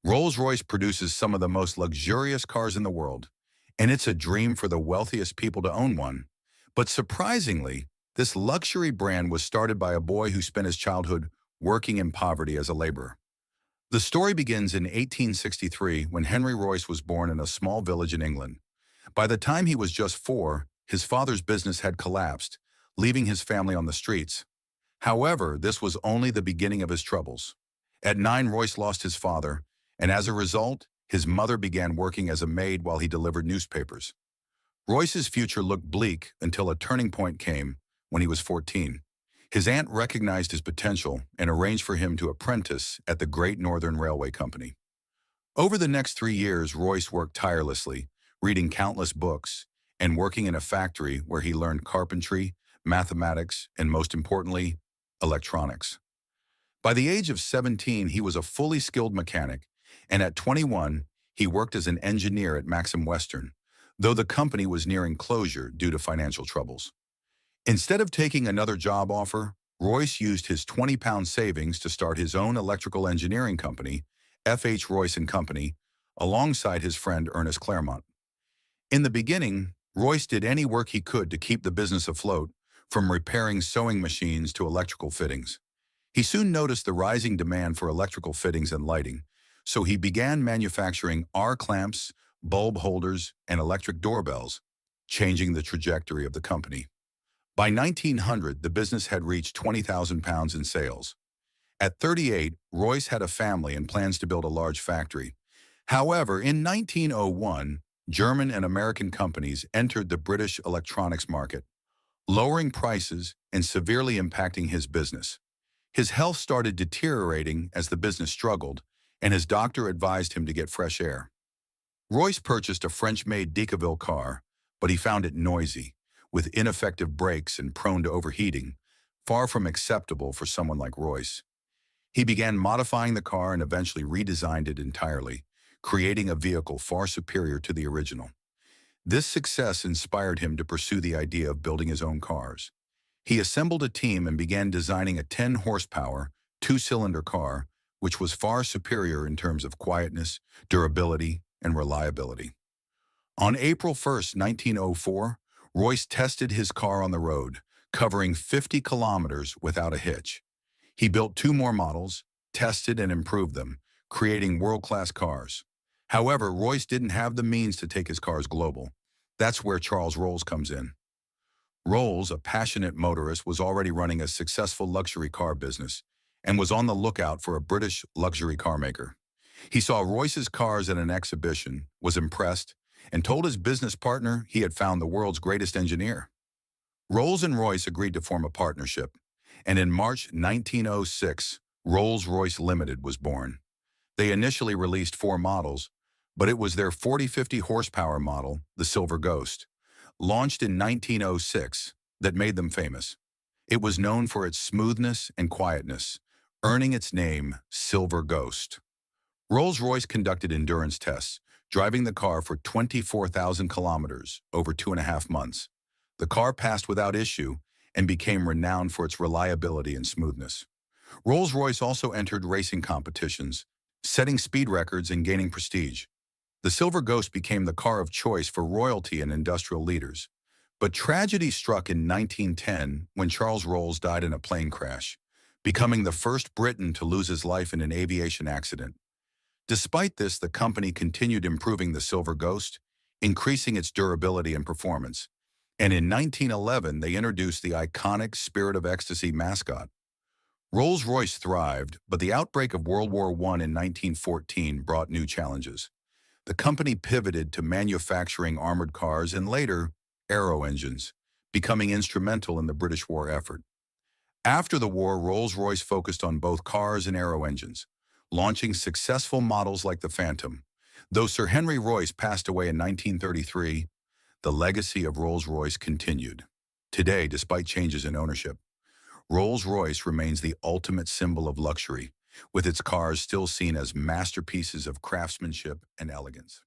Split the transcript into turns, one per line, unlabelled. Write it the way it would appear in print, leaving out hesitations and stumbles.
Rolls-Royce produces some of the most luxurious cars in the world, and it's a dream for the wealthiest people to own one. But surprisingly, this luxury brand was started by a boy who spent his childhood working in poverty as a laborer. The story begins in 1863 when Henry Royce was born in a small village in England. By the time he was just 4, his father's business had collapsed, leaving his family on the streets. However, this was only the beginning of his troubles. At 9, Royce lost his father, and as a result, his mother began working as a maid while he delivered newspapers. Royce's future looked bleak until a turning point came when he was 14. His aunt recognized his potential and arranged for him to apprentice at the Great Northern Railway Company. Over the next 3 years, Royce worked tirelessly, reading countless books and working in a factory where he learned carpentry, mathematics, and most importantly, electronics. By the age of 17, he was a fully skilled mechanic, and at 21, he worked as an engineer at Maxim Western, though the company was nearing closure due to financial troubles. Instead of taking another job offer, Royce used his 20-pound savings to start his own electrical engineering company, F.H. Royce and Company, alongside his friend Ernest Claremont. In the beginning, Royce did any work he could to keep the business afloat, from repairing sewing machines to electrical fittings. He soon noticed the rising demand for electrical fittings and lighting, so he began manufacturing R-clamps, bulb holders, and electric doorbells, changing the trajectory of the company. By 1900, the business had reached 20,000 pounds in sales. At 38, Royce had a family and plans to build a large factory. However, in 1901, German and American companies entered the British electronics market, lowering prices and severely impacting his business. His health started deteriorating as the business struggled, and his doctor advised him to get fresh air. Royce purchased a French-made Decauville car, but he found it noisy, with ineffective brakes and prone to overheating, far from acceptable for someone like Royce. He began modifying the car and eventually redesigned it entirely, creating a vehicle far superior to the original. This success inspired him to pursue the idea of building his own cars. He assembled a team and began designing a 10-horsepower, two-cylinder car, which was far superior in terms of quietness, durability, and reliability. On April 1, 1904, Royce tested his car on the road, covering 50 kilometers without a hitch. He built 2 more models, tested and improved them, creating world-class cars. However, Royce didn't have the means to take his cars global. That's where Charles Rolls comes in. Rolls, a passionate motorist, was already running a successful luxury car business and was on the lookout for a British luxury car maker. He saw Royce's cars at an exhibition, was impressed, and told his business partner he had found the world's greatest engineer. Rolls and Royce agreed to form a partnership, and in March 1906, Rolls-Royce Limited was born. They initially released 4 models, but it was their 40-50 horsepower model, the Silver Ghost, launched in 1906, that made them famous. It was known for its smoothness and quietness, earning its name Silver Ghost. Rolls-Royce conducted endurance tests, driving the car for 24,000 kilometers over 2.5 months. The car passed without issue and became renowned for its reliability and smoothness. Rolls-Royce also entered racing competitions, setting speed records and gaining prestige. The Silver Ghost became the car of choice for royalty and industrial leaders. But tragedy struck in 1910 when Charles Rolls died in a plane crash, becoming the first Briton to lose his life in an aviation accident. Despite this, the company continued improving the Silver Ghost, increasing its durability and performance. And in 1911, they introduced the iconic Spirit of Ecstasy mascot. Rolls-Royce thrived, but the outbreak of World War I in 1914 brought new challenges. The company pivoted to manufacturing armored cars and later, aero engines, becoming instrumental in the British war effort. After the war, Rolls-Royce focused on both cars and aero engines, launching successful models like the Phantom. Though Sir Henry Royce passed away in 1933, the legacy of Rolls-Royce continued. Today, despite changes in ownership, Rolls-Royce remains the ultimate symbol of luxury, with its cars still seen as masterpieces of craftsmanship and elegance.